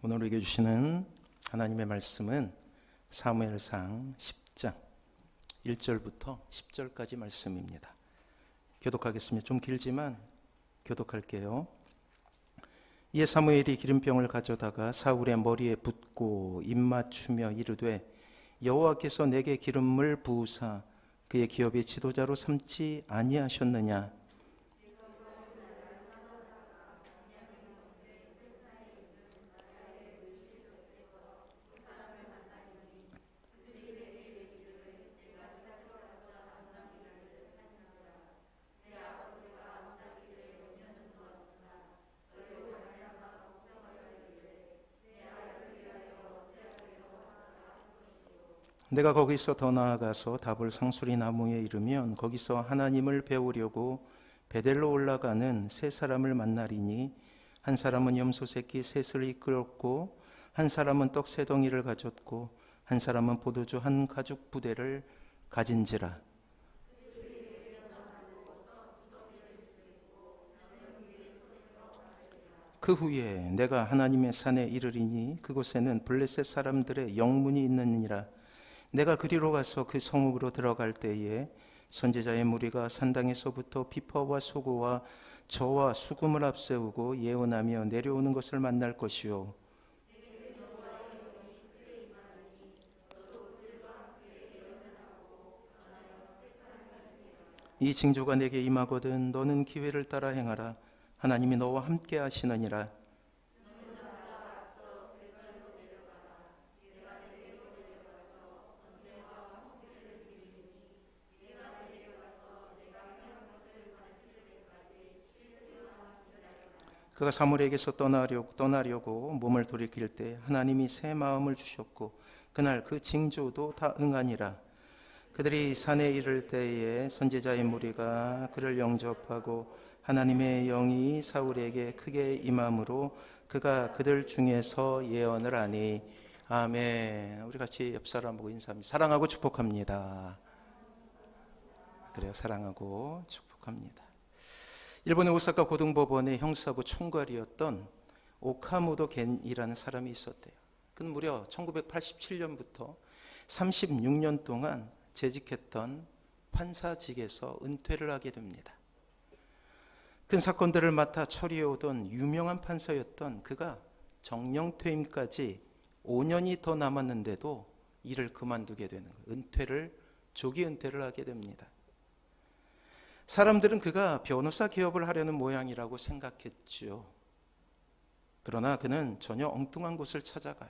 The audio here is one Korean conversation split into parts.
오늘 우리에게 주시는 하나님의 말씀은 사무엘상 10장 1절부터 10절까지 말씀입니다. 교독하겠습니다. 좀 길지만 교독할게요. 이에 사무엘이 기름병을 가져다가 사울의 머리에 붓고 입맞추며 이르되 여호와께서 내게 기름을 부으사 그의 기업의 지도자로 삼지 아니하셨느냐. 내가 거기서 더 나아가서 다볼 상수리 나무에 이르면 거기서 하나님을 배우려고 베델로 올라가는 세 사람을 만나리니 한 사람은 염소 새끼 셋을 이끌었고 한 사람은 떡 세 덩이를 가졌고 한 사람은 포도주 한 가죽 부대를 가진지라. 그 후에 내가 하나님의 산에 이르리니 그곳에는 블레셋 사람들의 영문이 있느니라. 내가 그리로 가서 그 성읍으로 들어갈 때에 선지자의 무리가 산당에서부터 비퍼와 소고와 저와 수금을 앞세우고 예언하며 내려오는 것을 만날 것이요. 이 징조가 내게 임하거든 너는 기회를 따라 행하라. 하나님이 너와 함께 하시느니라. 그가 사무엘에게서 떠나려고 몸을 돌이킬 때 하나님이 새 마음을 주셨고 그날 그 징조도 다 응하니라. 그들이 산에 이를 때에 선지자의 무리가 그를 영접하고 하나님의 영이 사울에게 크게 임함으로 그가 그들 중에서 예언을 하니. 아멘. 우리 같이 옆 사람 보고 인사합니다. 사랑하고 축복합니다. 그래요. 사랑하고 축복합니다. 일본의 오사카 고등법원의 형사부 총괄이었던 오카모토 겐이라는 사람이 있었대요. 그는 무려 1987년부터 36년 동안 재직했던 판사직에서 은퇴를 하게 됩니다. 큰 사건들을 맡아 처리해오던 유명한 판사였던 그가 정년퇴임까지 5년이 더 남았는데도 일을 그만두게 되는 거예요. 조기 은퇴를 하게 됩니다. 사람들은 그가 변호사 개업을 하려는 모양이라고 생각했죠. 그러나 그는 전혀 엉뚱한 곳을 찾아가요.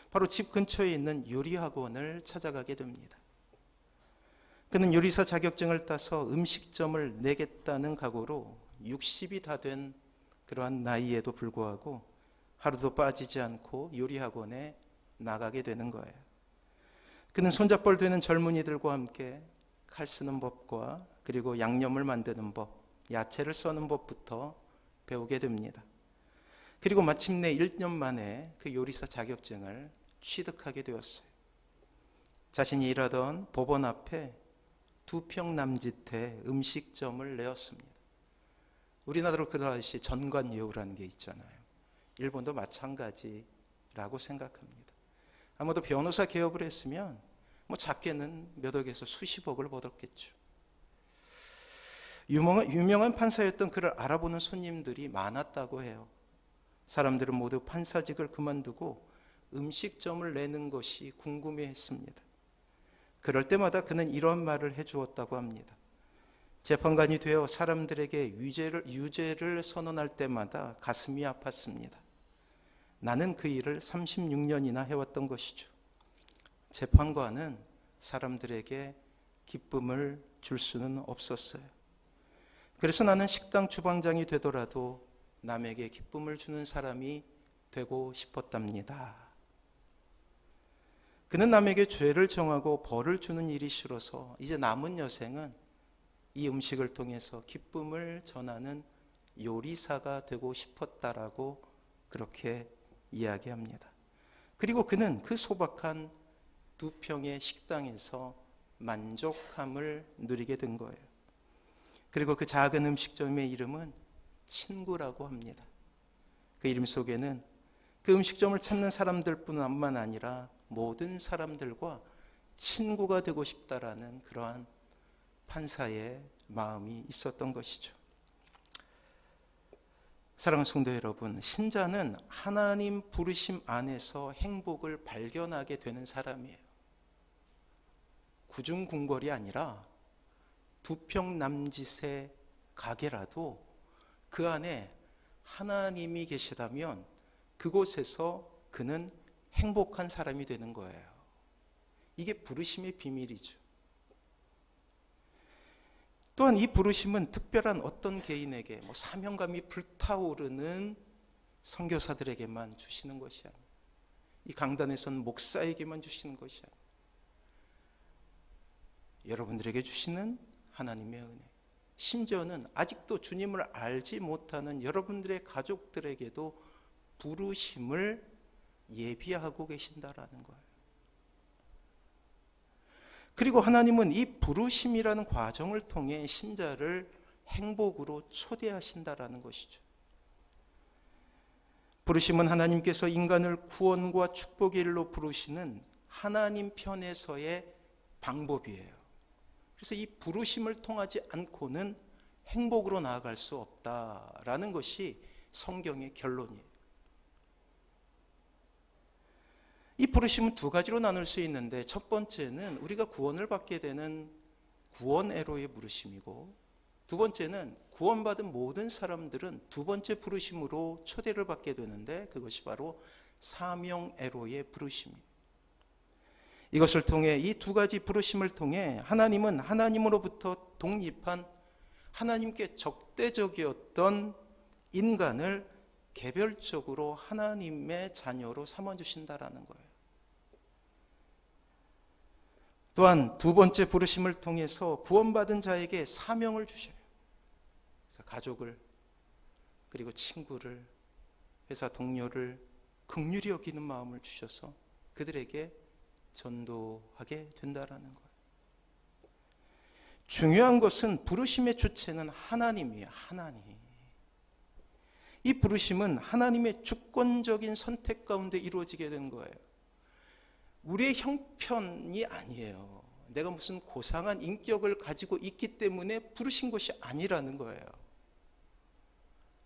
바로 집 근처에 있는 요리학원을 찾아가게 됩니다. 그는 요리사 자격증을 따서 음식점을 내겠다는 각오로 60이 다 된 그러한 나이에도 불구하고 하루도 빠지지 않고 요리학원에 나가게 되는 거예요. 그는 손잡벌 되는 젊은이들과 함께 칼 쓰는 법과 그리고 양념을 만드는 법, 야채를 써는 법부터 배우게 됩니다. 그리고 마침내 1년 만에 그 요리사 자격증을 취득하게 되었어요. 자신이 일하던 법원 앞에 2평 남짓의 음식점을 내었습니다. 우리나라로 그다시 전관예우라는 게 있잖아요. 일본도 마찬가지라고 생각합니다. 아마도 변호사 개업을 했으면 작게는 몇 억에서 수십억을 벌었겠죠. 유명한 판사였던 그를 알아보는 손님들이 많았다고 해요. 사람들은 모두 판사직을 그만두고 음식점을 내는 것이 궁금해했습니다. 그럴 때마다 그는 이런 말을 해주었다고 합니다. 재판관이 되어 사람들에게 유죄를 선언할 때마다 가슴이 아팠습니다. 나는 그 일을 36년이나 해왔던 것이죠. 재판관은 사람들에게 기쁨을 줄 수는 없었어요. 그래서 나는 식당 주방장이 되더라도 남에게 기쁨을 주는 사람이 되고 싶었답니다. 그는 남에게 죄를 정하고 벌을 주는 일이 싫어서 이제 남은 여생은 이 음식을 통해서 기쁨을 전하는 요리사가 되고 싶었다라고 그렇게 이야기합니다. 그리고 그는 그 소박한 2평의 식당에서 만족함을 누리게 된 거예요. 그리고 그 작은 음식점의 이름은 친구라고 합니다. 그 이름 속에는 그 음식점을 찾는 사람들뿐만 아니라 모든 사람들과 친구가 되고 싶다라는 그러한 판사의 마음이 있었던 것이죠. 사랑하는 성도 여러분, 신자는 하나님 부르심 안에서 행복을 발견하게 되는 사람이에요. 구중궁궐이 아니라 두 평 남짓의 가게라도 그 안에 하나님이 계시다면 그곳에서 그는 행복한 사람이 되는 거예요. 이게 부르심의 비밀이죠. 또한 이 부르심은 특별한 어떤 개인에게 사명감이 불타오르는 선교사들에게만 주시는 것이 아니에요. 이 강단에서는 목사에게만 주시는 것이 아니에요. 여러분들에게 주시는 하나님의 은혜, 심지어는 아직도 주님을 알지 못하는 여러분들의 가족들에게도 부르심을 예비하고 계신다라는 거예요. 그리고 하나님은 이 부르심이라는 과정을 통해 신자를 행복으로 초대하신다라는 것이죠. 부르심은 하나님께서 인간을 구원과 축복의 일로 부르시는 하나님 편에서의 방법이에요. 그래서 이 부르심을 통하지 않고는 행복으로 나아갈 수 없다라는 것이 성경의 결론이에요. 이 부르심은 두 가지로 나눌 수 있는데, 첫 번째는 우리가 구원을 받게 되는 구원애로의 부르심이고, 두 번째는 구원받은 모든 사람들은 두 번째 부르심으로 초대를 받게 되는데, 그것이 바로 사명애로의 부르심이에요. 이것을 통해, 이 두 가지 부르심을 통해 하나님은 하나님으로부터 독립한 하나님께 적대적이었던 인간을 개별적으로 하나님의 자녀로 삼아주신다라는 거예요. 또한 두 번째 부르심을 통해서 구원받은 자에게 사명을 주셔요. 그래서 가족을, 그리고 친구를, 회사 동료를 긍휼히 여기는 마음을 주셔서 그들에게 전도하게 된다라는 거예요. 중요한 것은 부르심의 주체는 하나님이에요. 하나님. 이 부르심은 하나님의 주권적인 선택 가운데 이루어지게 된 거예요. 우리의 형편이 아니에요. 내가 무슨 고상한 인격을 가지고 있기 때문에 부르신 것이 아니라는 거예요.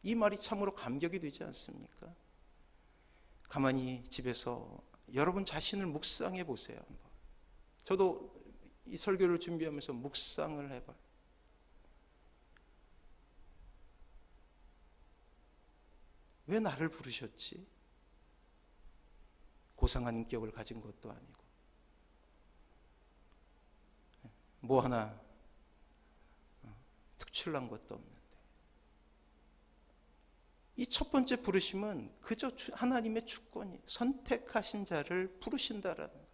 이 말이 참으로 감격이 되지 않습니까? 가만히 집에서 여러분 자신을 묵상해 보세요. 저도 이 설교를 준비하면서 묵상을 해봐요. 왜 나를 부르셨지? 고상한 인격을 가진 것도 아니고 뭐 하나 특출난 것도 없는데, 이 첫 번째 부르심은 그저 하나님의 주권이 선택하신 자를 부르신다라는 거예요.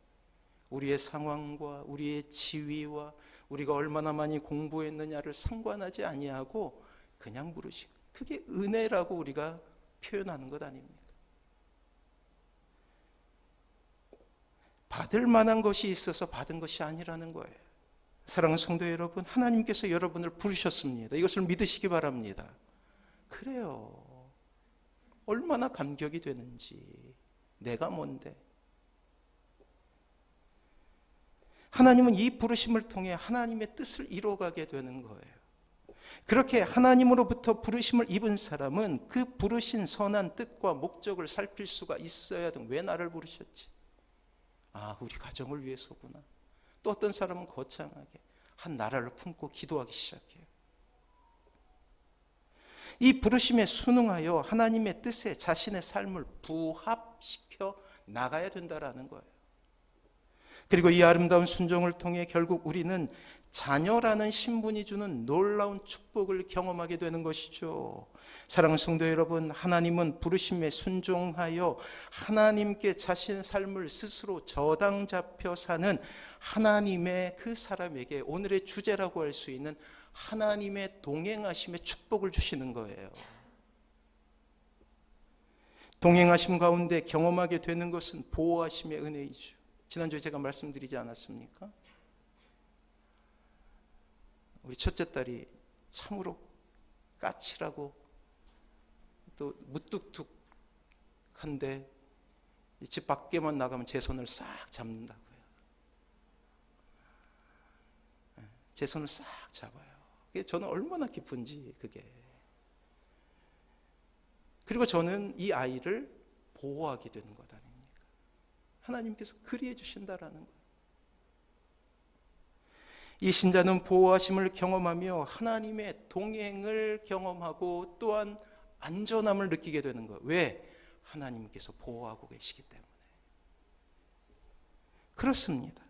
우리의 상황과 우리의 지위와 우리가 얼마나 많이 공부했느냐를 상관하지 아니하고 그냥 부르신, 그게 은혜라고 우리가 표현하는 것 아닙니까? 받을 만한 것이 있어서 받은 것이 아니라는 거예요. 사랑하는 성도 여러분, 하나님께서 여러분을 부르셨습니다. 이것을 믿으시기 바랍니다. 그래요. 얼마나 감격이 되는지. 내가 뭔데? 하나님은 이 부르심을 통해 하나님의 뜻을 이루어가게 되는 거예요. 그렇게 하나님으로부터 부르심을 입은 사람은 그 부르신 선한 뜻과 목적을 살필 수가 있어야 돼. 왜 나를 부르셨지? 아, 우리 가정을 위해서구나. 또 어떤 사람은 거창하게 한 나라를 품고 기도하기 시작해요. 이 부르심에 순응하여 하나님의 뜻에 자신의 삶을 부합시켜 나가야 된다라는 거예요. 그리고 이 아름다운 순종을 통해 결국 우리는 자녀라는 신분이 주는 놀라운 축복을 경험하게 되는 것이죠. 사랑하는 성도 여러분, 하나님은 부르심에 순종하여 하나님께 자신의 삶을 스스로 저당 잡혀 사는 하나님의 그 사람에게 오늘의 주제라고 할 수 있는 하나님의 동행하심의 축복을 주시는 거예요. 동행하심 가운데 경험하게 되는 것은 보호하심의 은혜이죠. 지난주에 제가 말씀드리지 않았습니까? 우리 첫째 딸이 참으로 까칠하고 또 무뚝뚝한 한데 집 밖에만 나가면 제 손을 싹 잡는다고요. 제 손을 싹 잡아요. 그게 저는 얼마나 기쁜지 그게. 그리고 저는 이 아이를 보호하게 되는 것 아닙니까? 하나님께서 그리해 주신다라는 거예요. 이 신자는 보호하심을 경험하며 하나님의 동행을 경험하고 또한 안전함을 느끼게 되는 거예요. 왜? 하나님께서 보호하고 계시기 때문에. 그렇습니다.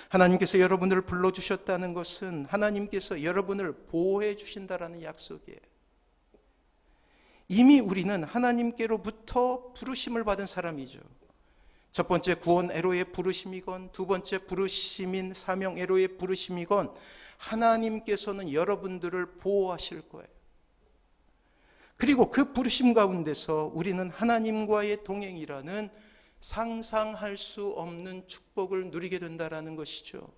하나님께서 여러분을 불러주셨다는 것은 하나님께서 여러분을 보호해 주신다라는 약속이에요. 이미 우리는 하나님께로부터 부르심을 받은 사람이죠. 첫 번째 구원 애로의 부르심이건 두 번째 부르심인 사명 애로의 부르심이건 하나님께서는 여러분들을 보호하실 거예요. 그리고 그 부르심 가운데서 우리는 하나님과의 동행이라는 상상할 수 없는 축복을 누리게 된다는 것이죠.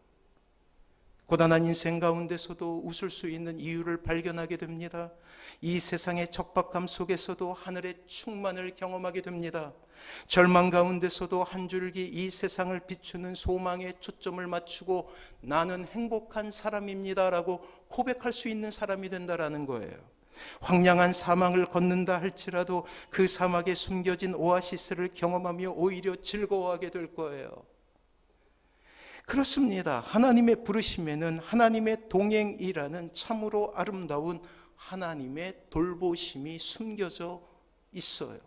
고단한 인생 가운데서도 웃을 수 있는 이유를 발견하게 됩니다. 이 세상의 척박함 속에서도 하늘의 충만을 경험하게 됩니다. 절망 가운데서도 한 줄기 이 세상을 비추는 소망에 초점을 맞추고 나는 행복한 사람입니다라고 고백할 수 있는 사람이 된다는 거예요. 황량한 사막을 걷는다 할지라도 그 사막에 숨겨진 오아시스를 경험하며 오히려 즐거워하게 될 거예요. 그렇습니다. 하나님의 부르심에는 하나님의 동행이라는 참으로 아름다운 하나님의 돌보심이 숨겨져 있어요.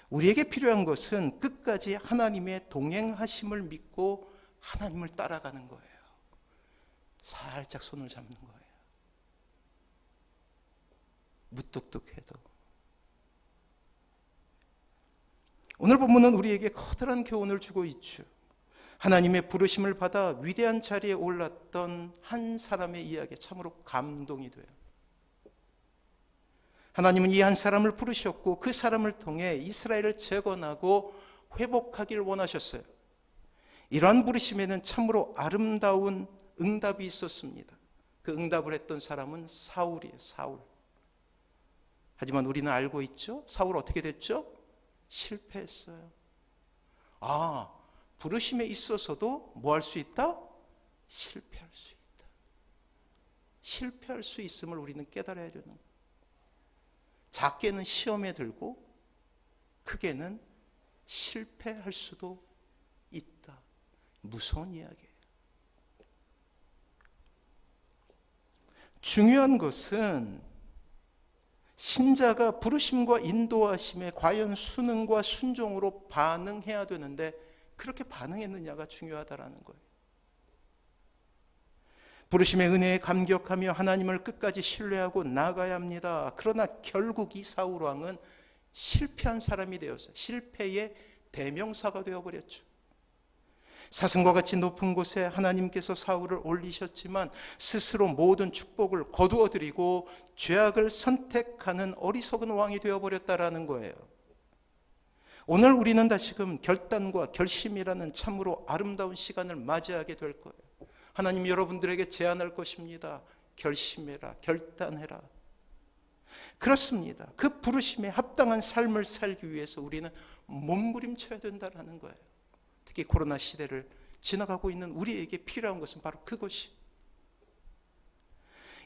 우리에게 필요한 것은 끝까지 하나님의 동행하심을 믿고 하나님을 따라가는 거예요. 살짝 손을 잡는 거예요. 무뚝뚝해도. 오늘 본문은 우리에게 커다란 교훈을 주고 있죠. 하나님의 부르심을 받아 위대한 자리에 올랐던 한 사람의 이야기, 참으로 감동이 돼요. 하나님은 이 한 사람을 부르셨고 그 사람을 통해 이스라엘을 재건하고 회복하길 원하셨어요. 이러한 부르심에는 참으로 아름다운 응답이 있었습니다. 그 응답을 했던 사람은 사울이에요. 사울. 하지만 우리는 알고 있죠? 사울 어떻게 됐죠? 실패했어요. 부르심에 있어서도 뭐 할 수 있다? 실패할 수 있다. 실패할 수 있음을 우리는 깨달아야 되는 거예요. 작게는 시험에 들고 크게는 실패할 수도 있다. 무서운 이야기예요. 중요한 것은 신자가 부르심과 인도하심에 과연 순응과 순종으로 반응해야 되는데 그렇게 반응했느냐가 중요하다라는 거예요. 부르심의 은혜에 감격하며 하나님을 끝까지 신뢰하고 나아가야 합니다. 그러나 결국 이 사울 왕은 실패한 사람이 되었어요. 실패의 대명사가 되어버렸죠. 사슴과 같이 높은 곳에 하나님께서 사울을 올리셨지만 스스로 모든 축복을 거두어들이고 죄악을 선택하는 어리석은 왕이 되어버렸다라는 거예요. 오늘 우리는 다시금 결단과 결심이라는 참으로 아름다운 시간을 맞이하게 될 거예요. 하나님 여러분들에게 제안할 것입니다. 결심해라, 결단해라. 그렇습니다. 그 부르심에 합당한 삶을 살기 위해서 우리는 몸부림쳐야 된다는 거예요. 특히 코로나 시대를 지나가고 있는 우리에게 필요한 것은 바로 그것이.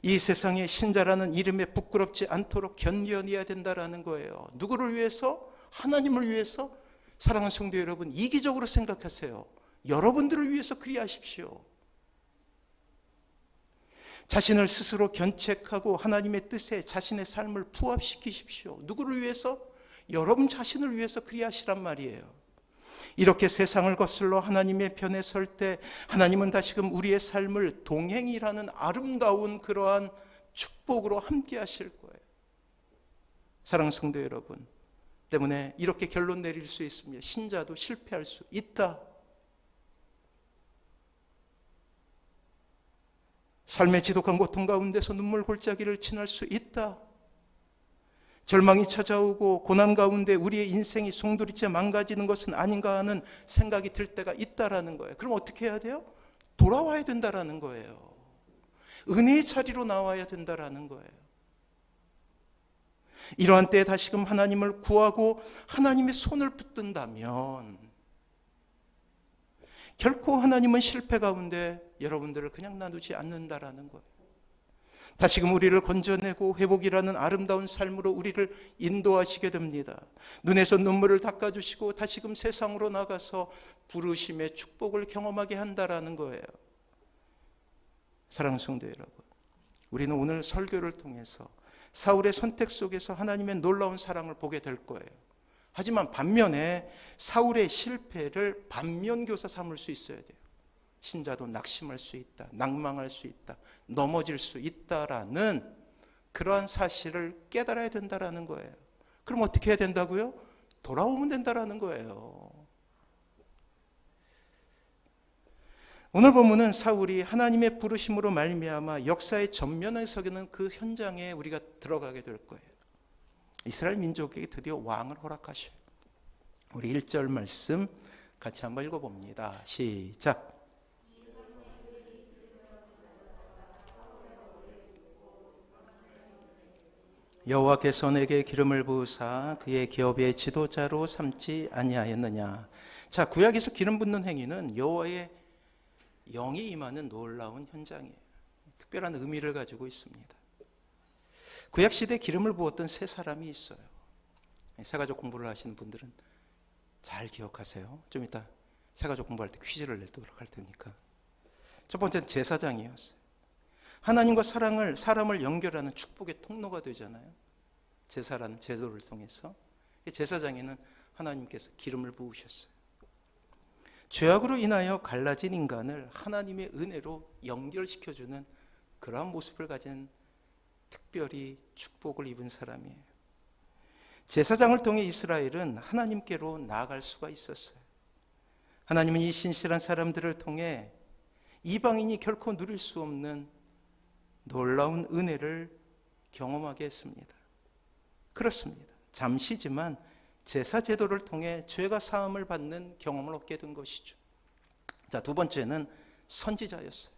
이 세상의 신자라는 이름에 부끄럽지 않도록 견뎌내야 된다는 거예요. 누구를 위해서? 하나님을 위해서. 사랑하는 성도 여러분, 이기적으로 생각하세요. 여러분들을 위해서 그리하십시오. 자신을 스스로 견책하고 하나님의 뜻에 자신의 삶을 부합시키십시오. 누구를 위해서? 여러분 자신을 위해서 그리하시란 말이에요. 이렇게 세상을 거슬러 하나님의 편에 설 때 하나님은 다시금 우리의 삶을 동행이라는 아름다운 그러한 축복으로 함께 하실 거예요. 사랑하는 성도 여러분, 때문에 이렇게 결론 내릴 수 있습니다. 신자도 실패할 수 있다. 삶의 지독한 고통 가운데서 눈물 골짜기를 지날 수 있다. 절망이 찾아오고 고난 가운데 우리의 인생이 송두리째 망가지는 것은 아닌가 하는 생각이 들 때가 있다라는 거예요. 그럼 어떻게 해야 돼요? 돌아와야 된다라는 거예요. 은혜의 자리로 나와야 된다라는 거예요. 이러한 때에 다시금 하나님을 구하고 하나님의 손을 붙든다면 결코 하나님은 실패 가운데 여러분들을 그냥 놔두지 않는다라는 거예요. 다시금 우리를 건져내고 회복이라는 아름다운 삶으로 우리를 인도하시게 됩니다. 눈에서 눈물을 닦아주시고 다시금 세상으로 나가서 부르심의 축복을 경험하게 한다라는 거예요. 사랑하는 성도 여러분, 우리는 오늘 설교를 통해서 사울의 선택 속에서 하나님의 놀라운 사랑을 보게 될 거예요. 하지만 반면에 사울의 실패를 반면교사 삼을 수 있어야 돼요. 신자도 낙심할 수 있다, 낭망할 수 있다, 넘어질 수 있다라는 그러한 사실을 깨달아야 된다라는 거예요. 그럼 어떻게 해야 된다고요? 돌아오면 된다라는 거예요. 오늘 본문은 사울이 하나님의 부르심으로 말미암아 역사의 전면에 서는 그 현장에 우리가 들어가게 될 거예요. 이스라엘 민족에게 드디어 왕을 허락하셔요. 우리 1절 말씀 같이 한번 읽어봅니다. 시작. 여호와께서 내게 기름을 부으사 그의 기업의 지도자로 삼지 아니하였느냐. 자, 구약에서 기름 붓는 행위는 여호와의 영이 임하는 놀라운 현장이에요. 특별한 의미를 가지고 있습니다. 구약시대에 기름을 부었던 세 사람이 있어요. 새가족 공부를 하시는 분들은 잘 기억하세요. 좀 이따 새가족 공부할 때 퀴즈를 내도록 할 테니까. 첫 번째는 제사장이었어요. 하나님과 사람을 연결하는 축복의 통로가 되잖아요. 제사라는 제도를 통해서. 제사장에는 하나님께서 기름을 부으셨어요. 죄악으로 인하여 갈라진 인간을 하나님의 은혜로 연결시켜주는 그러한 모습을 가진 특별히 축복을 입은 사람이에요. 제사장을 통해 이스라엘은 하나님께로 나아갈 수가 있었어요. 하나님은 이 신실한 사람들을 통해 이방인이 결코 누릴 수 없는 놀라운 은혜를 경험하게 했습니다. 그렇습니다. 잠시지만 제사 제도를 통해 죄가 사함을 받는 경험을 얻게 된 것이죠. 자, 두 번째는 선지자였어요.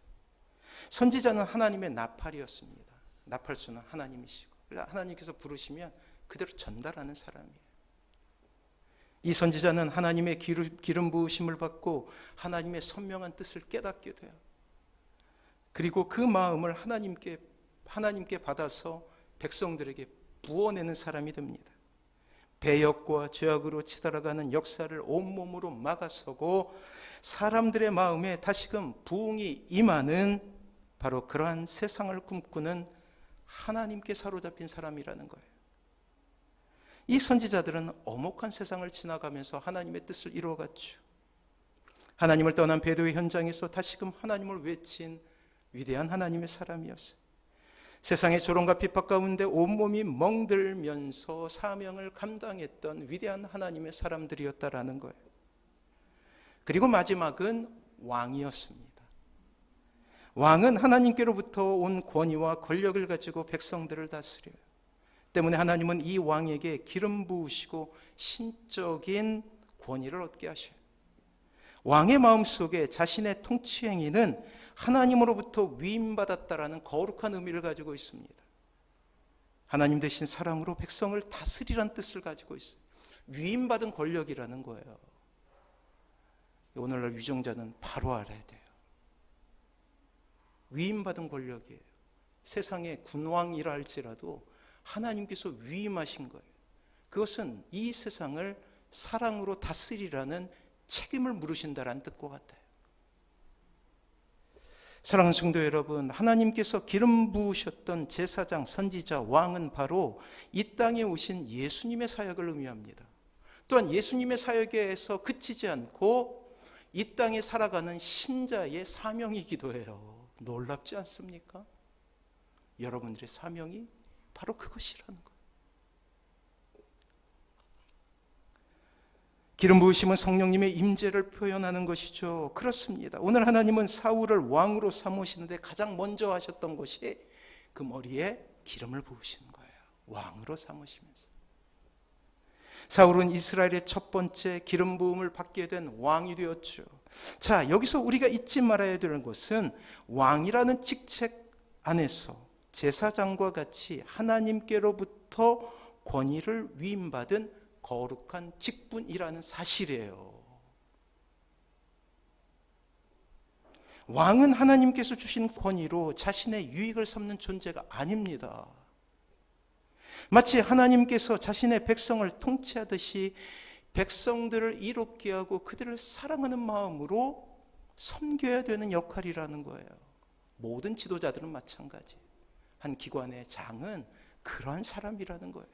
선지자는 하나님의 나팔이었습니다. 나팔수는 하나님이시고 하나님께서 부르시면 그대로 전달하는 사람이에요. 이 선지자는 하나님의 기름 부으심을 받고 하나님의 선명한 뜻을 깨닫게 돼요. 그리고 그 마음을 하나님께 받아서 백성들에게 부어내는 사람이 됩니다. 배역과 죄악으로 치달아가는 역사를 온몸으로 막아서고 사람들의 마음에 다시금 부흥이 임하는 바로 그러한 세상을 꿈꾸는 하나님께 사로잡힌 사람이라는 거예요. 이 선지자들은 엄혹한 세상을 지나가면서 하나님의 뜻을 이루어갔죠. 하나님을 떠난 배도의 현장에서 다시금 하나님을 외친 위대한 하나님의 사람이었어요. 세상의 조롱과 핍박 가운데 온몸이 멍들면서 사명을 감당했던 위대한 하나님의 사람들이었다라는 거예요. 그리고 마지막은 왕이었습니다. 왕은 하나님께로부터 온 권위와 권력을 가지고 백성들을 다스려요. 때문에 하나님은 이 왕에게 기름 부으시고 신적인 권위를 얻게 하셔요. 왕의 마음속에 자신의 통치 행위는 하나님으로부터 위임받았다라는 거룩한 의미를 가지고 있습니다. 하나님 대신 사랑으로 백성을 다스리라는 뜻을 가지고 있어요. 위임받은 권력이라는 거예요. 오늘날 위정자는 바로 알아야 돼요. 위임받은 권력이에요. 세상의 군왕이라 할지라도 하나님께서 위임하신 거예요. 그것은 이 세상을 사랑으로 다스리라는 책임을 물으신다라는 뜻과 같아요. 사랑하는 성도 여러분, 하나님께서 기름 부으셨던 제사장, 선지자, 왕은 바로 이 땅에 오신 예수님의 사역을 의미합니다. 또한 예수님의 사역에서 그치지 않고 이 땅에 살아가는 신자의 사명이기도 해요. 놀랍지 않습니까? 여러분들의 사명이 바로 그것이라는 거예요. 기름 부으심은 성령님의 임재를 표현하는 것이죠. 그렇습니다. 오늘 하나님은 사울을 왕으로 삼으시는데 가장 먼저 하셨던 것이 그 머리에 기름을 부으시는 거예요. 왕으로 삼으시면서. 사울은 이스라엘의 첫 번째 기름 부음을 받게 된 왕이 되었죠. 자, 여기서 우리가 잊지 말아야 되는 것은 왕이라는 직책 안에서 제사장과 같이 하나님께로부터 권위를 위임받은 거룩한 직분이라는 사실이에요. 왕은 하나님께서 주신 권위로 자신의 유익을 삼는 존재가 아닙니다. 마치 하나님께서 자신의 백성을 통치하듯이 백성들을 이롭게 하고 그들을 사랑하는 마음으로 섬겨야 되는 역할이라는 거예요. 모든 지도자들은 마찬가지. 한 기관의 장은 그러한 사람이라는 거예요.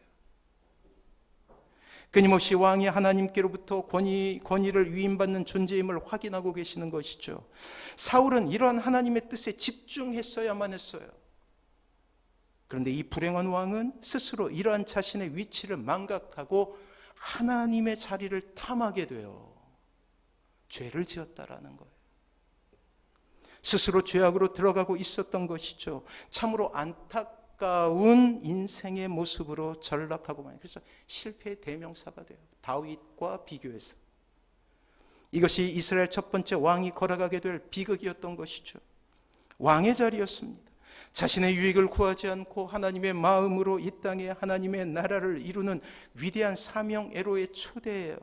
끊임없이 왕이 하나님께로부터 권위를 위임받는 존재임을 확인하고 계시는 것이죠. 사울은 이러한 하나님의 뜻에 집중했어야만 했어요. 그런데 이 불행한 왕은 스스로 이러한 자신의 위치를 망각하고 하나님의 자리를 탐하게 돼요. 죄를 지었다라는 거예요. 스스로 죄악으로 들어가고 있었던 것이죠. 참으로 안타까운 인생의 모습으로 전락하고 만. 그래서 실패의 대명사가 돼요. 다윗과 비교해서. 이것이 이스라엘 첫 번째 왕이 걸어가게 될 비극이었던 것이죠. 왕의 자리였습니다. 자신의 유익을 구하지 않고 하나님의 마음으로 이 땅에 하나님의 나라를 이루는 위대한 사명애로의 초대예요.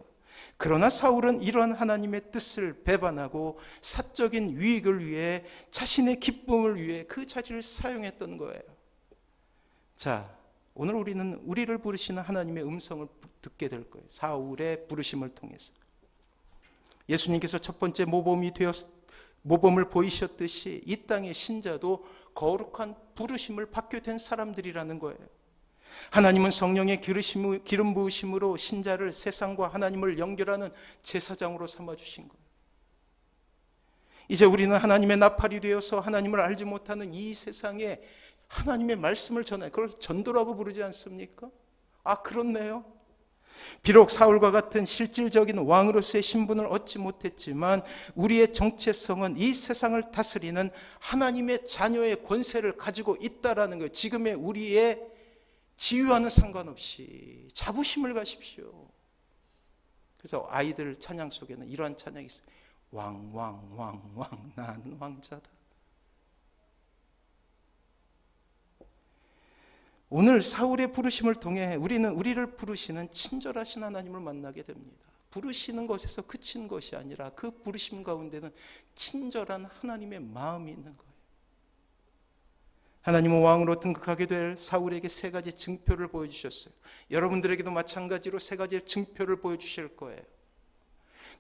그러나 사울은 이러한 하나님의 뜻을 배반하고 사적인 유익을 위해 자신의 기쁨을 위해 그 자리를 사용했던 거예요. 자, 오늘 우리를 부르시는 하나님의 음성을 듣게 될 거예요. 사울의 부르심을 통해서. 예수님께서 첫 번째 모범을 보이셨듯이 이 땅의 신자도 거룩한 부르심을 받게 된 사람들이라는 거예요. 하나님은 성령의 기름 부으심으로 신자를 세상과 하나님을 연결하는 제사장으로 삼아주신 거예요. 이제 우리는 하나님의 나팔이 되어서 하나님을 알지 못하는 이 세상에 하나님의 말씀을 전해. 그걸 전도라고 부르지 않습니까? 아, 그렇네요. 비록 사울과 같은 실질적인 왕으로서의 신분을 얻지 못했지만 우리의 정체성은 이 세상을 다스리는 하나님의 자녀의 권세를 가지고 있다라는 거예요. 지금의 우리의 지위와는 상관없이 자부심을 가십시오. 그래서 아이들 찬양 속에는 이러한 찬양이 있어요. 왕 나는 왕자다. 오늘 사울의 부르심을 통해 우리는 우리를 부르시는 친절하신 하나님을 만나게 됩니다. 부르시는 것에서 그치는 것이 아니라 그 부르심 가운데는 친절한 하나님의 마음이 있는 거예요. 하나님은 왕으로 등극하게 될 사울에게 세 가지 증표를 보여주셨어요. 여러분들에게도 마찬가지로 세 가지의 증표를 보여주실 거예요.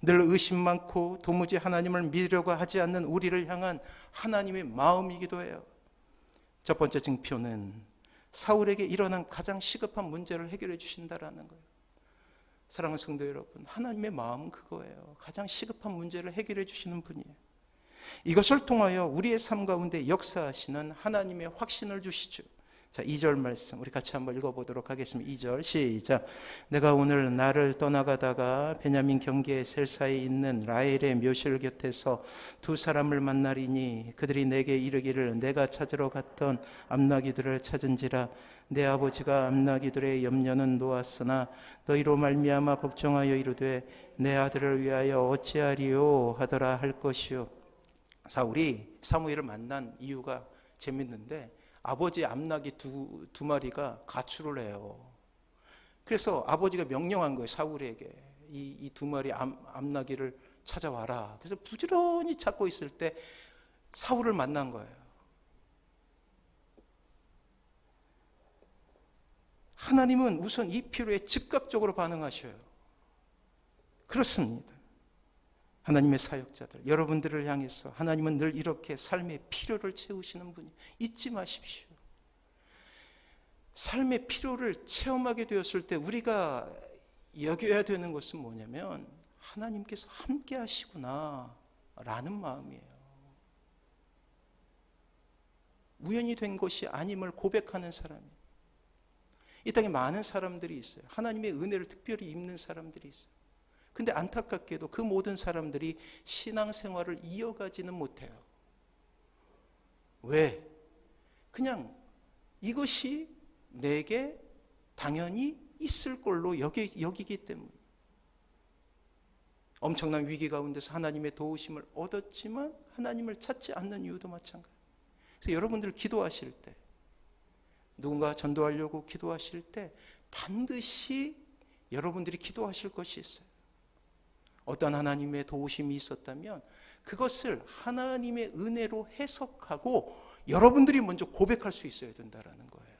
늘 의심 많고 도무지 하나님을 믿으려고 하지 않는 우리를 향한 하나님의 마음이기도 해요. 첫 번째 증표는 사울에게 일어난 가장 시급한 문제를 해결해 주신다라는 거예요. 사랑하는 성도 여러분, 하나님의 마음은 그거예요. 가장 시급한 문제를 해결해 주시는 분이에요. 이것을 통하여 우리의 삶 가운데 역사하시는 하나님의 확신을 주시죠. 자, 2절 말씀 우리 같이 한번 읽어보도록 하겠습니다. 2절 시작. 내가 오늘 나를 떠나가다가 베냐민 경계의 셀사에 있는 라헬의 묘실 곁에서 두 사람을 만나리니 그들이 내게 이르기를 내가 찾으러 갔던 암나귀들을 찾은지라. 내 아버지가 암나귀들의 염려는 놓았으나 너희로 말미암아 걱정하여 이르되 내 아들을 위하여 어찌하리요 하더라 할 것이요. 사울이 사무엘을 만난 이유가 재밌는데 아버지 암나귀 두 마리가 가출을 해요. 그래서 아버지가 명령한 거예요. 사울에게 이 두 마리 암나귀를 찾아와라. 그래서 부지런히 찾고 있을 때 사울을 만난 거예요. 하나님은 우선 이 필요에 즉각적으로 반응하셔요. 그렇습니다. 하나님의 사역자들, 여러분들을 향해서 하나님은 늘 이렇게 삶의 필요를 채우시는 분이 잊지 마십시오. 삶의 필요를 체험하게 되었을 때 우리가 여겨야 되는 것은 뭐냐면 하나님께서 함께 하시구나 라는 마음이에요. 우연히 된 것이 아님을 고백하는 사람이에요. 이 땅에 많은 사람들이 있어요. 하나님의 은혜를 특별히 입는 사람들이 있어요. 근데 안타깝게도 그 모든 사람들이 신앙생활을 이어가지는 못해요. 왜? 그냥 이것이 내게 당연히 있을 걸로 여기기 때문에. 엄청난 위기 가운데서 하나님의 도우심을 얻었지만 하나님을 찾지 않는 이유도 마찬가지예요. 그래서 여러분들 기도하실 때, 누군가 전도하려고 기도하실 때 반드시 여러분들이 기도하실 것이 있어요. 어떤 하나님의 도우심이 있었다면 그것을 하나님의 은혜로 해석하고 여러분들이 먼저 고백할 수 있어야 된다는 거예요.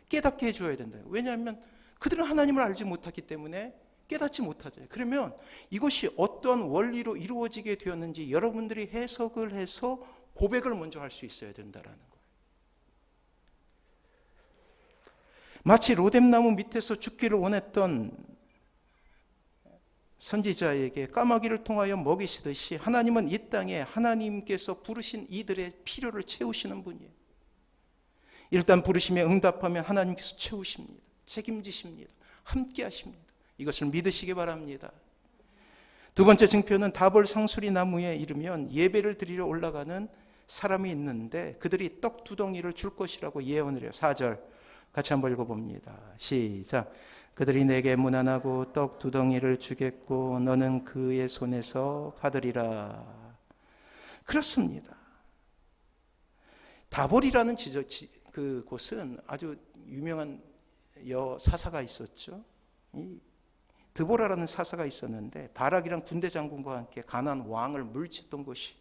깨닫게 해줘야 된다. 왜냐하면 그들은 하나님을 알지 못하기 때문에 깨닫지 못하죠. 그러면 이것이 어떠한 원리로 이루어지게 되었는지 여러분들이 해석을 해서 고백을 먼저 할 수 있어야 된다는 거예요. 마치 로뎀나무 밑에서 죽기를 원했던 선지자에게 까마귀를 통하여 먹이시듯이 하나님은 이 땅에 하나님께서 부르신 이들의 필요를 채우시는 분이에요. 일단 부르심에 응답하면 하나님께서 채우십니다. 책임지십니다. 함께 하십니다. 이것을 믿으시기 바랍니다. 두 번째 증표는 다볼 상수리 나무에 이르면 예배를 드리러 올라가는 사람이 있는데 그들이 떡 두 덩이를 줄 것이라고 예언을 해요. 4절 같이 한번 읽어봅니다. 시작. 그들이 내게 문안하고 떡 두 덩이를 주겠고 너는 그의 손에서 받으리라. 그렇습니다. 다볼이라는 그 곳은 아주 유명한 사사가 있었죠. 이 드보라라는 사사가 있었는데 바락이랑 군대 장군과 함께 가나안 왕을 물리쳤던 곳이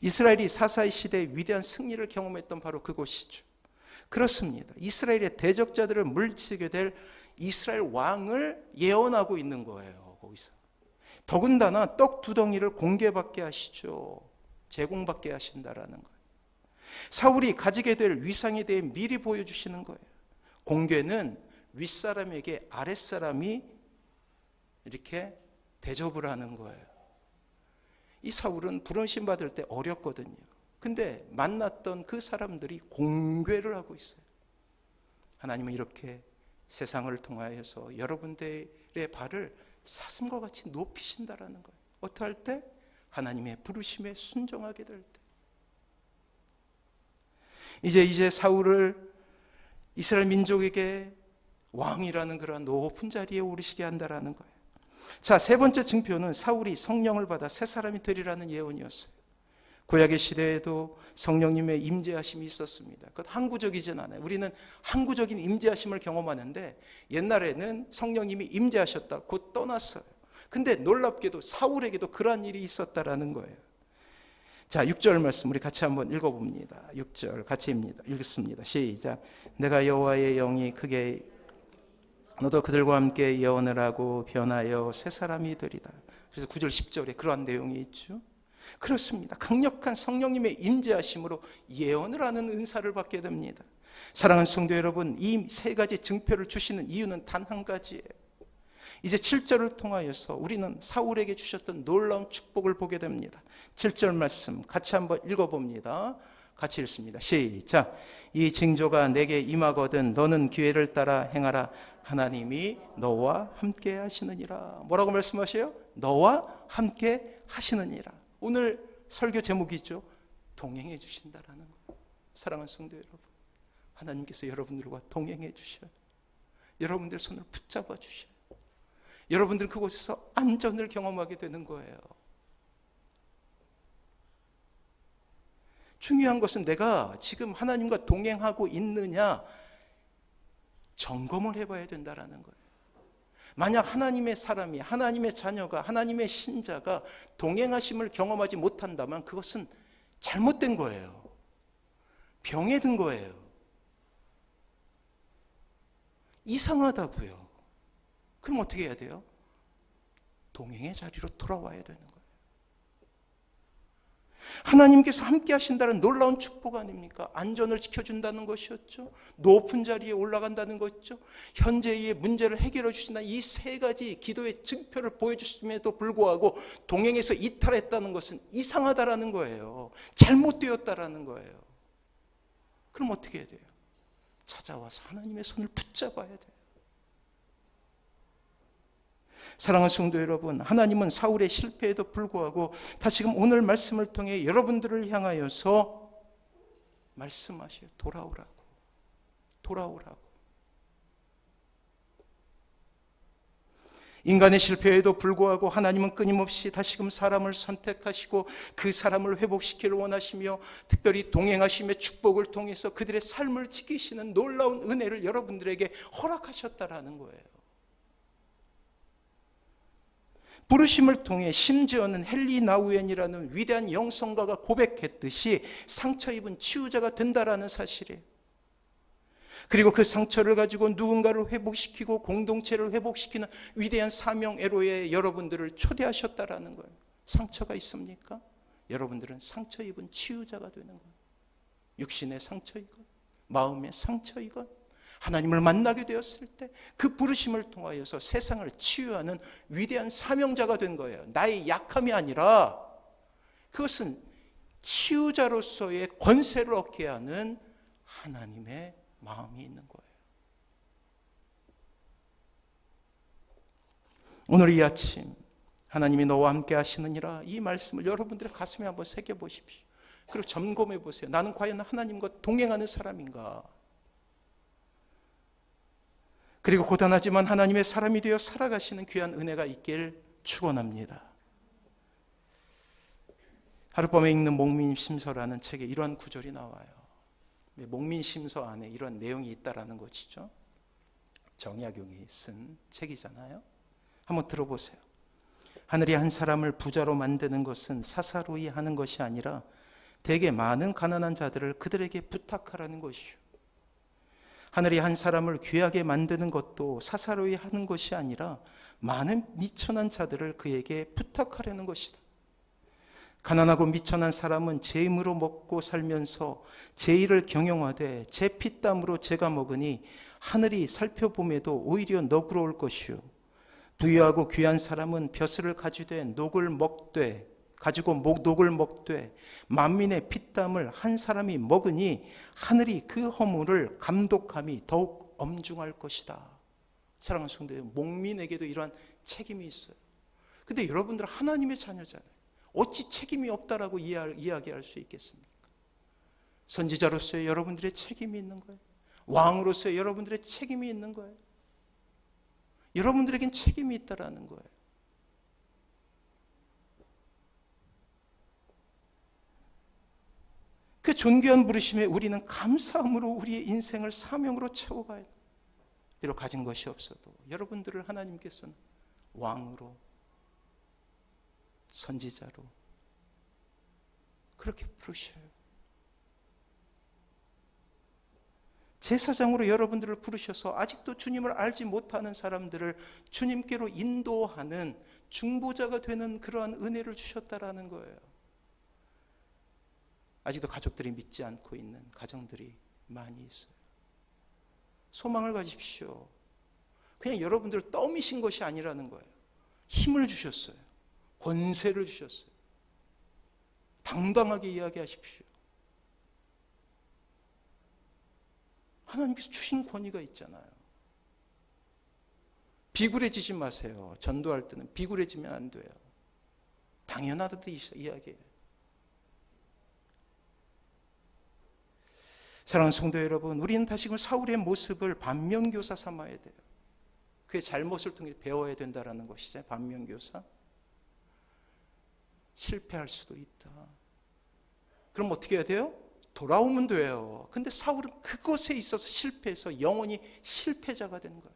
이스라엘이 사사의 시대에 위대한 승리를 경험했던 바로 그곳이죠. 그렇습니다. 이스라엘의 대적자들을 물리치게 될 이스라엘 왕을 예언하고 있는 거예요. 거기서 더군다나 떡 두 덩이를 공개받게 하시죠. 제공받게 하신다라는 거예요. 사울이 가지게 될 위상에 대해 미리 보여주시는 거예요. 공개는 윗사람에게 아랫사람이 이렇게 대접을 하는 거예요. 이 사울은 부르심 받을 때 어렸거든요. 근데 만났던 그 사람들이 공개를 하고 있어요. 하나님은 이렇게 세상을 통하여서 여러분들의 발을 사슴과 같이 높이신다라는 거예요. 어떻게 할 때? 하나님의 부르심에 순종하게 될 때. 이제 사울을 이스라엘 민족에게 왕이라는 그런 높은 자리에 오르시게 한다라는 거예요. 자, 세 번째 증표는 사울이 성령을 받아 새 사람이 되리라는 예언이었어요. 구약의 시대에도 성령님의 임재하심이 있었습니다. 그것 항구적이진 않아요. 우리는 항구적인 임재하심을 경험하는데 옛날에는 성령님이 임재하셨다 곧 떠났어요. 근데 놀랍게도 사울에게도 그러한 일이 있었다라는 거예요. 자, 6절 말씀 우리 같이 한번 읽어봅니다. 6절 같이 읽습니다. 시작. 내가 여호와의 영이 크게 너도 그들과 함께 예언을 하고 변하여 새 사람이 되리다. 그래서 9절 10절에 그러한 내용이 있죠. 그렇습니다. 강력한 성령님의 임재하심으로 예언을 하는 은사를 받게 됩니다. 사랑하는 성도 여러분, 이 세 가지 증표를 주시는 이유는 단 한 가지예요. 이제 7절을 통하여서 우리는 사울에게 주셨던 놀라운 축복을 보게 됩니다. 7절 말씀 같이 한번 읽어봅니다. 같이 읽습니다. 시작. 이 징조가 내게 임하거든 너는 기회를 따라 행하라. 하나님이 너와 함께 하시느니라. 뭐라고 말씀하셔요? 너와 함께 하시느니라. 오늘 설교 제목이죠. 동행해 주신다라는 거예요. 사랑하는 성도 여러분, 하나님께서 여러분들과 동행해 주셔요. 여러분들 손을 붙잡아 주셔요. 여러분들 그곳에서 안전을 경험하게 되는 거예요. 중요한 것은 내가 지금 하나님과 동행하고 있느냐 점검을 해봐야 된다라는 거예요. 만약 하나님의 사람이, 하나님의 자녀가, 하나님의 신자가 동행하심을 경험하지 못한다면 그것은 잘못된 거예요. 병에 든 거예요. 이상하다고요. 그럼 어떻게 해야 돼요? 동행의 자리로 돌아와야 되는 거예요. 하나님께서 함께 하신다는 놀라운 축복 아닙니까? 안전을 지켜준다는 것이었죠. 높은 자리에 올라간다는 것이죠. 현재의 문제를 해결해 주신다. 이 세 가지 기도의 증표를 보여주심에도 불구하고 동행에서 이탈했다는 것은 이상하다라는 거예요. 잘못되었다라는 거예요. 그럼 어떻게 해야 돼요? 찾아와서 하나님의 손을 붙잡아야 돼요. 사랑하는 성도 여러분, 하나님은 사울의 실패에도 불구하고 다시금 오늘 말씀을 통해 여러분들을 향하여서 말씀하셔요. 돌아오라고. 인간의 실패에도 불구하고 하나님은 끊임없이 다시금 사람을 선택하시고 그 사람을 회복시키기를 원하시며 특별히 동행하심의 축복을 통해서 그들의 삶을 지키시는 놀라운 은혜를 여러분들에게 허락하셨다라는 거예요. 부르심을 통해 심지어는 헨리 나우엔이라는 위대한 영성가가 고백했듯이 상처 입은 치유자가 된다라는 사실이에요. 그리고 그 상처를 가지고 누군가를 회복시키고 공동체를 회복시키는 위대한 사명애로에 여러분들을 초대하셨다라는 거예요. 상처가 있습니까? 여러분들은 상처 입은 치유자가 되는 거예요. 육신의 상처이건 마음의 상처이건 하나님을 만나게 되었을 때 그 부르심을 통하여서 세상을 치유하는 위대한 사명자가 된 거예요. 나의 약함이 아니라 그것은 치유자로서의 권세를 얻게 하는 하나님의 마음이 있는 거예요. 오늘 이 아침 하나님이 너와 함께 하시느니라 이 말씀을 여러분들의 가슴에 한번 새겨보십시오. 그리고 점검해 보세요. 나는 과연 하나님과 동행하는 사람인가? 그리고 고단하지만 하나님의 사람이 되어 살아가시는 귀한 은혜가 있길 축원합니다. 하룻밤에 읽는 목민심서라는 책에 이러한 구절이 나와요. 목민심서 안에 이런 내용이 있다라는 것이죠. 정약용이 쓴 책이잖아요. 한번 들어보세요. 하늘이 한 사람을 부자로 만드는 것은 사사로이 하는 것이 아니라 대개 많은 가난한 자들을 그들에게 부탁하라는 것이요. 하늘이 한 사람을 귀하게 만드는 것도 사사로이 하는 것이 아니라 많은 미천한 자들을 그에게 부탁하려는 것이다. 가난하고 미천한 사람은 제 힘으로 먹고 살면서 제 일을 경영하되 제 피땀으로 제가 먹으니 하늘이 살펴봄에도 오히려 너그러울 것이요. 부유하고 귀한 사람은 벼슬을 가지되 녹을 먹되 만민의 피땀을 한 사람이 먹으니 하늘이 그 허물을 감독함이 더욱 엄중할 것이다. 사랑하는 성도 여러분, 목민에게도 이러한 책임이 있어요. 근데 여러분들 하나님의 자녀잖아요. 어찌 책임이 없다라고 이야기할 수 있겠습니까? 선지자로서의 여러분들의 책임이 있는 거예요. 왕으로서의 여러분들의 책임이 있는 거예요. 여러분들에겐 책임이 있다라는 거예요. 그 존귀한 부르심에 우리는 감사함으로 우리의 인생을 사명으로 채워가야 돼요. 비록 가진 것이 없어도 여러분들을 하나님께서는 왕으로, 선지자로 그렇게 부르셔요. 제사장으로 여러분들을 부르셔서 아직도 주님을 알지 못하는 사람들을 주님께로 인도하는 중보자가 되는 그러한 은혜를 주셨다라는 거예요. 아직도 가족들이 믿지 않고 있는 가정들이 많이 있어요. 소망을 가지십시오. 그냥 여러분들을 떠미신 것이 아니라는 거예요. 힘을 주셨어요. 권세를 주셨어요. 당당하게 이야기하십시오. 하나님께서 주신 권위가 있잖아요. 비굴해지지 마세요. 전도할 때는 비굴해지면 안 돼요. 당연하듯이 이야기해요. 사랑하는 성도 여러분, 우리는 다시금 사울의 모습을 반면교사 삼아야 돼요. 그의 잘못을 통해 배워야 된다는 것이죠. 반면교사. 실패할 수도 있다. 그럼 어떻게 해야 돼요? 돌아오면 돼요. 근데 사울은 그것에 있어서 실패해서 영원히 실패자가 된 거예요.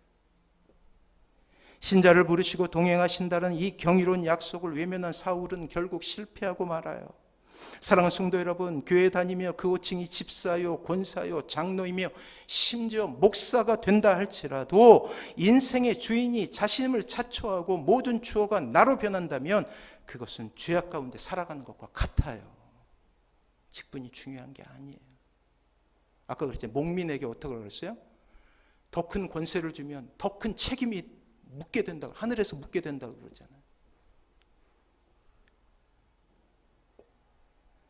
신자를 부르시고 동행하신다는 이 경이로운 약속을 외면한 사울은 결국 실패하고 말아요. 사랑하는 성도 여러분, 교회 다니며 그 호칭이 집사요, 권사요, 장로이며 심지어 목사가 된다 할지라도 인생의 주인이 자신을 자초하고 모든 주어가 나로 변한다면 그것은 죄악 가운데 살아가는 것과 같아요. 직분이 중요한 게 아니에요. 아까 그랬잖아요. 목민에게 어떻게 그랬어요? 더 큰 권세를 주면 더 큰 책임이 묻게 된다고, 하늘에서 묻게 된다고 그러잖아요.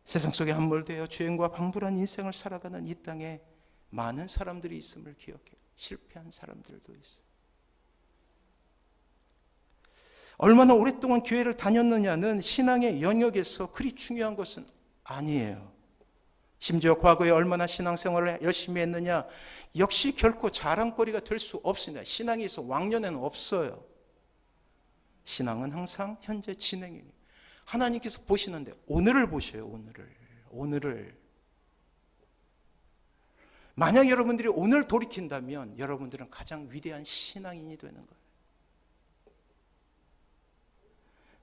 세상 속에 함몰되어 죄인과 방불한 인생을 살아가는 이 땅에 많은 사람들이 있음을 기억해요. 실패한 사람들도 있어요. 얼마나 오랫동안 교회를 다녔느냐는 신앙의 영역에서 그리 중요한 것은 아니에요. 심지어 과거에 얼마나 신앙생활을 열심히 했느냐 역시 결코 자랑거리가 될 수 없습니다. 신앙에서 왕년에는 없어요. 신앙은 항상 현재 진행이에요. 하나님께서 보시는데 오늘을 보셔요. 오늘을. 만약 여러분들이 오늘 돌이킨다면 여러분들은 가장 위대한 신앙인이 되는 거예요.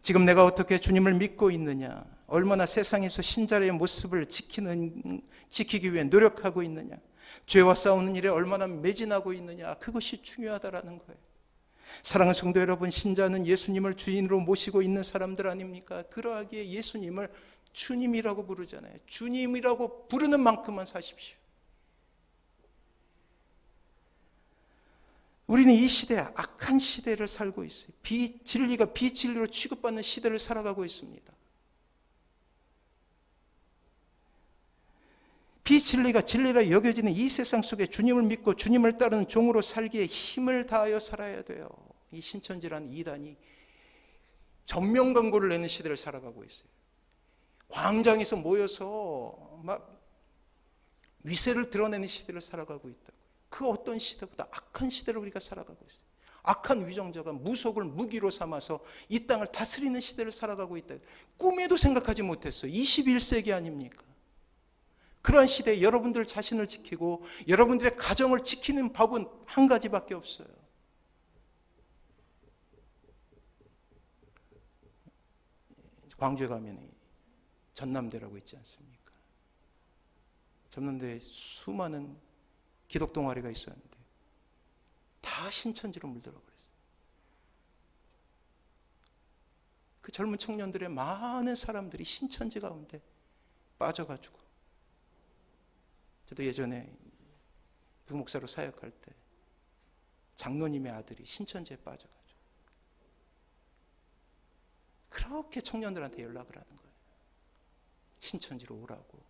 지금 내가 어떻게 주님을 믿고 있느냐, 얼마나 세상에서 신자의 모습을 지키기 위해 노력하고 있느냐, 죄와 싸우는 일에 얼마나 매진하고 있느냐, 그것이 중요하다라는 거예요. 사랑하는 성도 여러분, 신자는 예수님을 주인으로 모시고 있는 사람들 아닙니까? 그러하기에 예수님을 주님이라고 부르잖아요. 주님이라고 부르는 만큼만 사십시오. 우리는 이 시대, 악한 시대를 살고 있어요. 진리가 비진리로 취급받는 시대를 살아가고 있습니다. 비진리가 진리라 여겨지는 이 세상 속에 주님을 믿고 주님을 따르는 종으로 살기에 힘을 다하여 살아야 돼요. 이 신천지라는 이단이 전면 광고를 내는 시대를 살아가고 있어요. 광장에서 모여서 막 위세를 드러내는 시대를 살아가고 있다고. 그 어떤 시대보다 악한 시대를 우리가 살아가고 있어요. 악한 위정자가 무속을 무기로 삼아서 이 땅을 다스리는 시대를 살아가고 있다. 꿈에도 생각하지 못했어요. 21세기 아닙니까? 그러한 시대에 여러분들 자신을 지키고 여러분들의 가정을 지키는 법은 한 가지밖에 없어요. 광주에 가면 전남대라고 있지 않습니까? 전남대에 수많은 기독 동아리가 있었는데 다 신천지로 물들어 버렸어요. 그 젊은 청년들의 많은 사람들이 신천지 가운데 빠져가지고, 저도 예전에 부목사로 사역할 때 장로님의 아들이 신천지에 빠져가지고 그렇게 청년들한테 연락을 하는 거예요. 신천지로 오라고.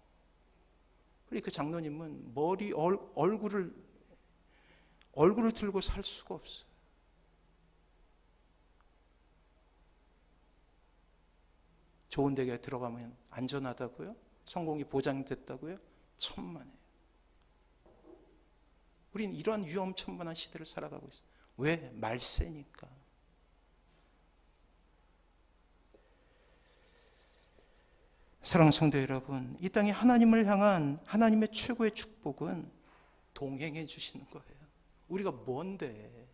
그리고 그 장로님은 얼굴을 들고 살 수가 없어요. 좋은 데에 들어가면 안전하다고요? 성공이 보장됐다고요? 천만에요. 우린 이러한 위험천만한 시대를 살아가고 있어요. 왜? 말세니까. 사랑하는 성도 여러분, 이 땅에 하나님을 향한 하나님의 최고의 축복은 동행해 주시는 거예요. 우리가 뭔데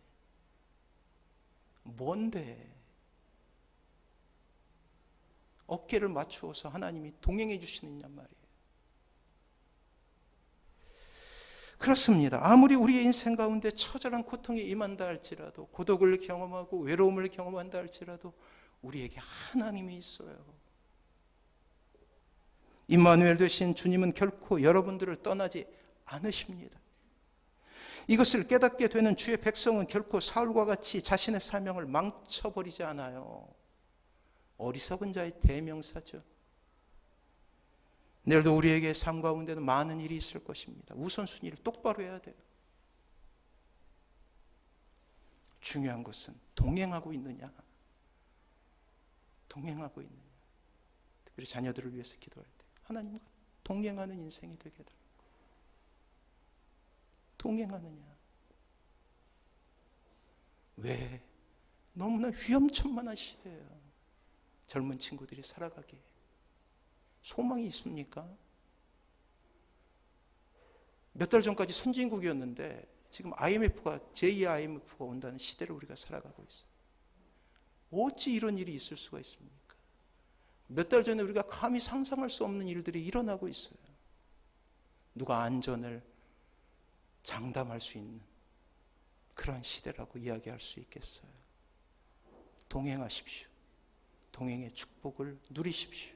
어깨를 맞추어서 하나님이 동행해 주시느냐 말이에요. 그렇습니다. 아무리 우리의 인생 가운데 처절한 고통이 임한다 할지라도, 고독을 경험하고 외로움을 경험한다 할지라도 우리에게 하나님이 있어요. 임마누엘 되신 주님은 결코 여러분들을 떠나지 않으십니다. 이것을 깨닫게 되는 주의 백성은 결코 사울과 같이 자신의 사명을 망쳐버리지 않아요. 어리석은 자의 대명사죠. 내일도 우리에게 삶 가운데는 많은 일이 있을 것입니다. 우선순위를 똑바로 해야 돼요. 중요한 것은 동행하고 있느냐. 특별히 자녀들을 위해서 기도할 때 하나님과 동행하는 인생이 되게 해달라고. 동행하느냐. 왜? 너무나 위험천만한 시대예요. 젊은 친구들이 살아가기에 소망이 있습니까? 몇 달 전까지 선진국이었는데 지금 제2 IMF가 온다는 시대를 우리가 살아가고 있어요. 어찌 이런 일이 있을 수가 있습니까? 몇 달 전에 우리가 감히 상상할 수 없는 일들이 일어나고 있어요. 누가 안전을 장담할 수 있는 그런 시대라고 이야기할 수 있겠어요. 동행하십시오. 동행의 축복을 누리십시오.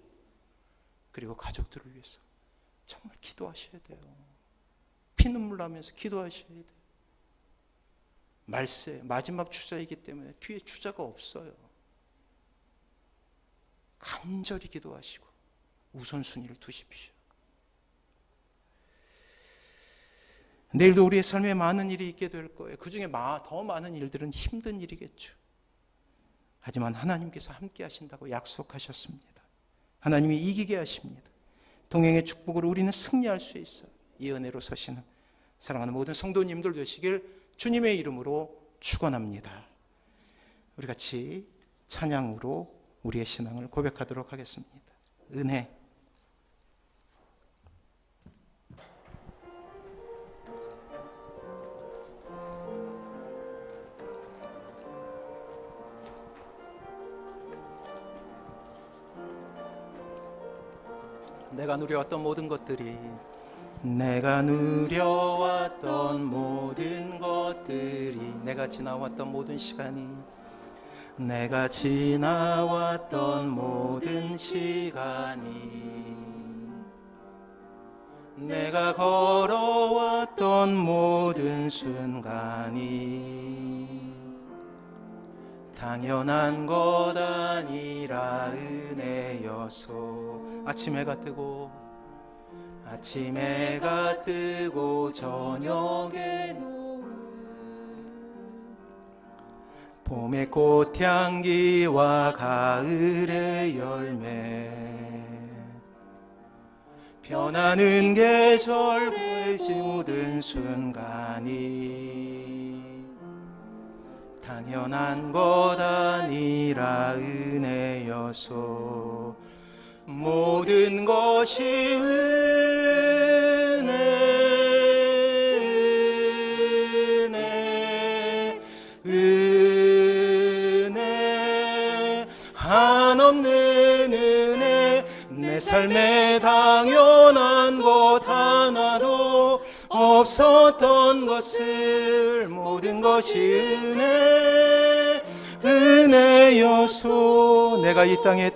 그리고 가족들을 위해서 정말 기도하셔야 돼요. 피눈물 나면서 기도하셔야 돼요. 말세, 마지막 주자이기 때문에 뒤에 주자가 없어요. 간절히 기도하시고 우선순위를 두십시오. 내일도 우리의 삶에 많은 일이 있게 될 거예요. 그 중에 더 많은 일들은 힘든 일이겠죠. 하지만 하나님께서 함께 하신다고 약속하셨습니다. 하나님이 이기게 하십니다. 동행의 축복으로 우리는 승리할 수 있어요. 이 은혜로 서시는 사랑하는 모든 성도님들 되시길 주님의 이름으로 축원합니다. 우리 같이 찬양으로 우리의 신앙을 고백하도록 하겠습니다. 은혜. 내가 누려왔던 모든 것들이 내가 누려왔던 모든 것들이 내가 지나왔던 모든 시간이 내가 지나왔던 모든 시간이 내가 걸어왔던 모든 순간이 당연한 것 아니라 은혜여서 아침 해가 뜨고 저녁에 봄의 꽃향기와 가을의 열매 변하는 계절의 모든 순간이 당연한 것 아니라 은혜여서 모든 것이 은혜 한없는 은혜 내 삶에 당연한 것 하나도 없었던 것을 모든 것이 은혜여서 내가 이 땅에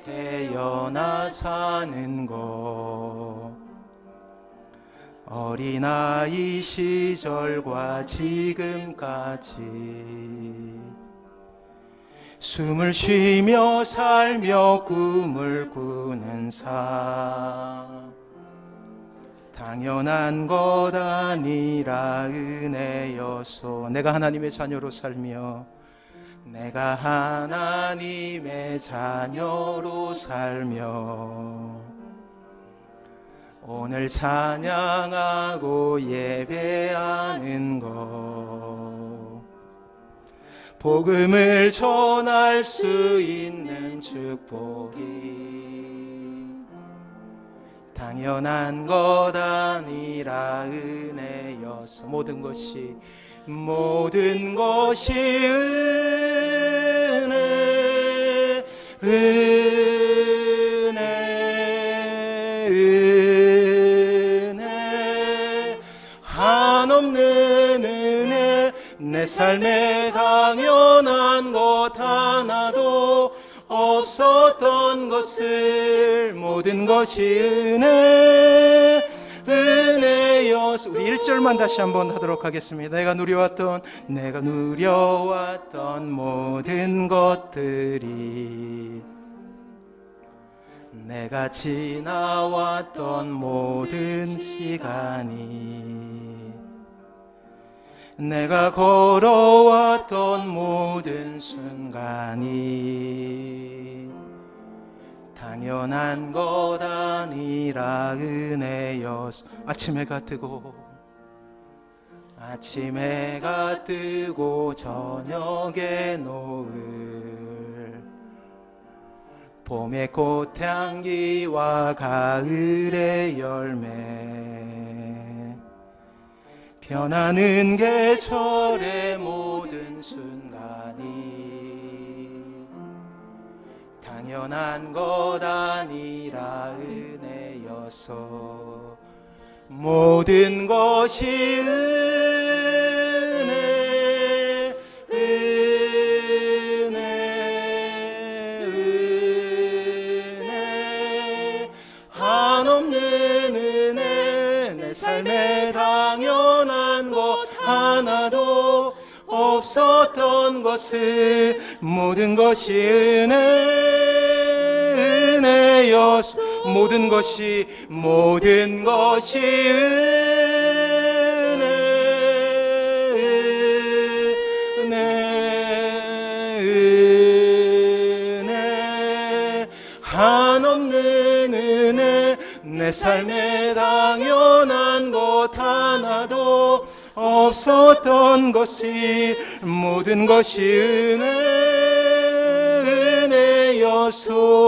태어나 사는 것 어린아이 시절과 지금까지 숨을 쉬며 살며 꿈을 꾸는 삶 당연한 것 아니라 은혜여서 내가 하나님의 자녀로 살며 오늘 찬양하고 예배하는 것 복음을 전할 수 있는 축복이 당연한 것 아니라 은혜여서 모든 것이 은혜 한없는 은혜 내 삶에 당연한 것 하나도 없었던 것을 모든 것이 은혜여서 우리 1절만 다시 한번 하도록 하겠습니다. 내가 누려왔던 모든 것들이 내가 지나왔던 모든 시간이 내가 걸어왔던 모든 순간이 당연한 것 아니라 은혜여서 아침 해가 뜨고 저녁에 노을 봄의 꽃향기와 가을의 열매 변하는 계절의 모든 순간이 당연한 것 아니라 은혜여서 모든 것이 은혜 한없는 은혜 내 삶에 당연한 것 하나도 없었던 것을 모든 것이 은혜여서 모든 것이 은혜 한없는 은혜 내 삶에 당연한 것 하나도 없었던 것이 모든 것이 은혜여소.